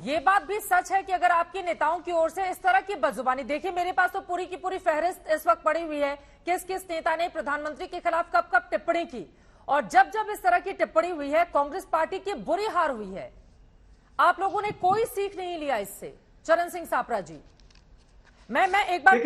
ये बात भी सच है कि अगर आपके नेताओं की ओर से इस तरह की बदजुबानी, देखिए मेरे पास तो पूरी की पूरी फहरिस्त इस वक्त पड़ी हुई है, किस किस नेता ने प्रधानमंत्री के खिलाफ कब कब टिप्पणी की, और जब जब इस तरह की टिप्पणी हुई है कांग्रेस पार्टी की बुरी हार हुई है। आप लोगों ने कोई सीख नहीं लिया इससे। चरण सिंह सापरा जी, मैं एक बार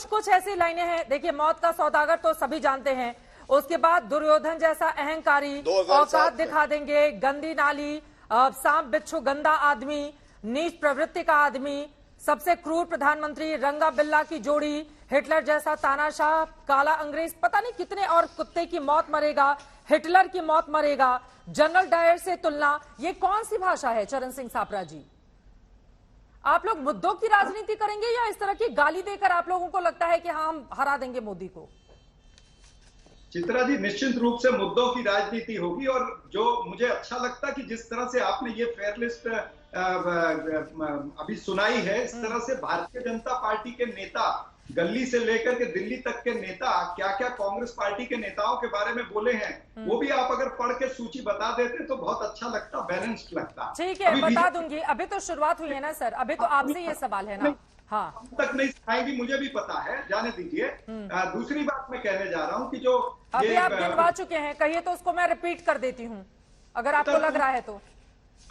कुछ ऐसी लाइनें हैं, देखिए मौत का सौदागर तो सभी जानते हैं, उसके बाद दुर्योधन जैसा अहंकारी, औकात दिखा देंगे, गंदी नाली, सांप बिच्छू गंदा आदमी, नीच प्रवृत्ति का आदमी, सबसे क्रूर प्रधानमंत्री, रंगा बिल्ला की जोड़ी, हिटलर जैसा तानाशाह, काला अंग्रेज, पता नहीं कितने, और कुत्ते की मौत मरेगा, हिटलर की मौत मरेगा, जनरल डायर से तुलना, ये कौन सी भाषा है चरण सिंह सापरा जी? आप लोग मुद्दों की राजनीति करेंगे या इस तरह की गाली देकर आप लोगों को लगता है कि हाँ हम हरा देंगे मोदी को? चित्रा जी, निश्चित रूप से मुद्दों की राजनीति होगी। और जो मुझे अच्छा लगता कि जिस तरह से आपने ये फेयर लिस्ट अभी सुनाई है, इस तरह से भारतीय जनता पार्टी के नेता, गली से लेकर के दिल्ली तक के नेता क्या क्या कांग्रेस पार्टी के नेताओं के बारे में बोले हैं, वो भी आप अगर पढ़ के सूची बता देते तो बहुत अच्छा लगता, बैलेंस्ड लगता। ठीक है, बता दूंगी। अभी तो शुरुआत हुई है ना सर, अभी तो आपसे ये सवाल है ना। हाँ, तक नहीं सिखाएंगी, मुझे भी पता है, जाने दीजिए। दूसरी बात मैं कहने जा रहा हूँ कि जो अभी आप गिनवा चुके हैं, कहिए तो उसको मैं रिपीट कर देती हूँ अगर आपको लग रहा है तो।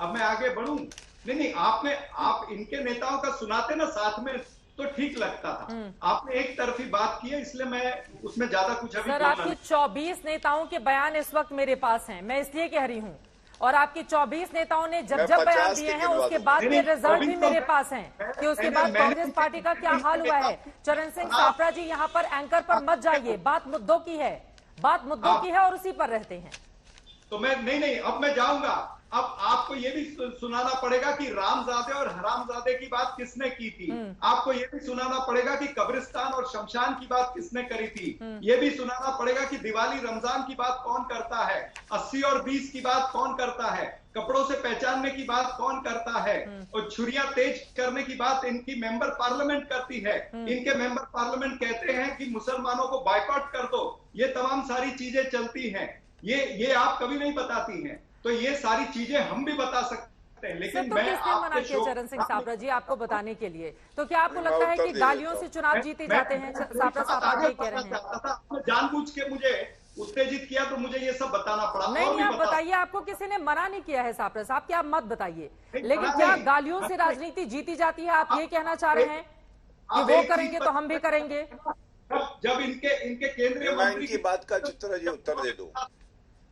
अब मैं आगे बढ़ूं? नहीं, आप इनके नेताओं का सुनाते ना साथ में तो ठीक लगता था। आपने एक तरफी बात की है, इसलिए मैं उसमें ज्यादा कुछ अभी सर, आपकी 24 नेताओं के बयान इस वक्त मेरे पास हैं, मैं इसलिए कह रही हूँ, और आपकी 24 नेताओं ने जब जब बयान दिए हैं उसके बाद के रिजल्ट भी मेरे पास हैं कि उसके बाद कांग्रेस पार्टी का क्या हाल हुआ है। चरण सिंह सापरा जी, यहाँ पर एंकर पर मत जाइए, बात मुद्दों की है, बात मुद्दों की है और उसी पर रहते हैं। तो मैं नहीं, अब मैं जाऊंगा। अब आपको ये भी सुनाना पड़ेगा कि रामजादे और हरामजादे की बात किसने की थी। आपको ये भी सुनाना पड़ेगा कि कब्रिस्तान और शमशान की बात किसने करी थी। ये भी सुनाना पड़ेगा कि दिवाली रमजान की बात कौन करता है, 80 और 20 की बात कौन करता है, कपड़ों से पहचानने की बात कौन करता है, और छुरियां तेज करने की बात इनकी मेंबर पार्लियामेंट करती है। इनके मेंबर पार्लियामेंट कहते हैं कि मुसलमानों को बायकॉट कर दो। ये तमाम सारी चीजें चलती हैं, ये आप कभी नहीं बताती हैं। तो ये सारी चीजें हम भी बता सकते हैं, लेकिन तो मैं किसने मना किया चरण सिंह सापरा जी आपको बताने के लिए? तो क्या आपको लगता है कि गालियों से चुनाव जीते जाते हैं? सापरा साहब आप ये कह रहे हैं। जानबूझ के मुझे उत्तेजित किया तो मुझे ये सब बताना पड़ा। नहीं, आप बताइए, आपको किसी ने मना नहीं किया है सापरा साहब, क्या आप मत बताइए, लेकिन क्या गालियों से राजनीति जीती जाती है? आप ये कहना चाह रहे हैं कि वो करेंगे तो हम भी करेंगे? जब इनके केंद्रीय मंत्री की बात का चित्र जी उत्तर दे दो।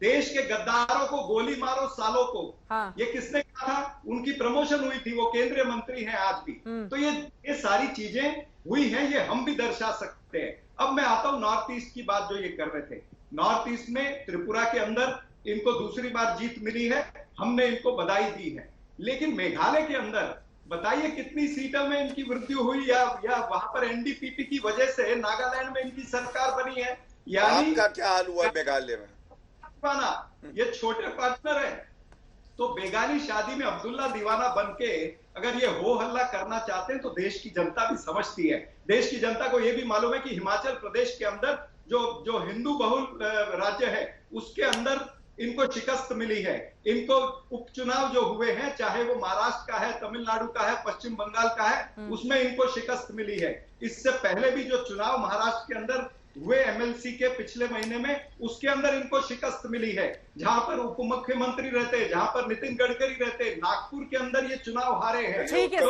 देश के गद्दारों को गोली मारो सालों को, हाँ। ये किसने कहा था? उनकी प्रमोशन हुई थी, वो केंद्रीय मंत्री हैं आज भी। तो ये सारी चीजें हुई हैं, ये हम भी दर्शा सकते हैं। अब मैं आता हूं नॉर्थ ईस्ट की बात जो ये कर रहे थे। नॉर्थ ईस्ट में त्रिपुरा के अंदर इनको दूसरी बार जीत मिली है, हमने इनको बधाई दी है। लेकिन मेघालय के अंदर बताइए कितनी सीटों में इनकी वृद्धि हुई, या वहां पर एनडीपीपी की वजह से नागालैंड में इनकी सरकार बनी है। यानी आपका क्या हाल हुआ मेघालय में? ये छोटे पार्टनर है, तो बेगानी शादी में अब्दुल्ला दीवाना बनके अगर ये हो हल्ला करना चाहते हैं तो देश की जनता भी समझती है। देश की जनता को यह भी मालूम है कि हिमाचल प्रदेश के अंदर जो हिंदू बहुल राज्य है उसके अंदर इनको शिकस्त मिली है। इनको उपचुनाव जो हुए हैं, चाहे वो महाराष्ट्र का है, तमिलनाडु का है, पश्चिम बंगाल का है, उसमें इनको शिकस्त मिली है। इससे पहले भी जो चुनाव महाराष्ट्र के अंदर हुए एमएलसी के पिछले महीने में, उसके अंदर इनको शिकस्त मिली है। जहां पर उप मुख्यमंत्री रहते, जहां पर नितिन गडकरी रहते, नागपुर के अंदर ये चुनाव हारे हैं। ठीक है,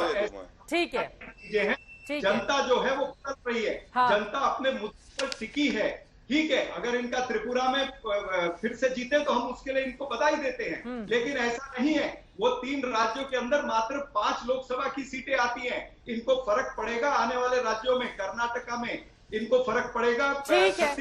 ठीक है, चीजें हैं। जनता जो है वो बदल रही है। हाँ। जनता अपने मुद्दे पर टिकी है। ठीक है, अगर इनका त्रिपुरा में फिर से जीते तो हम उसके लिए इनको बधाई देते हैं, लेकिन ऐसा नहीं है। वो 3 राज्यों के अंदर मात्र 5 लोकसभा की सीटें आती हैं। इनको फर्क पड़ेगा आने वाले राज्यों में, कर्नाटका में इनको फर्क पड़ेगा। ठीक है।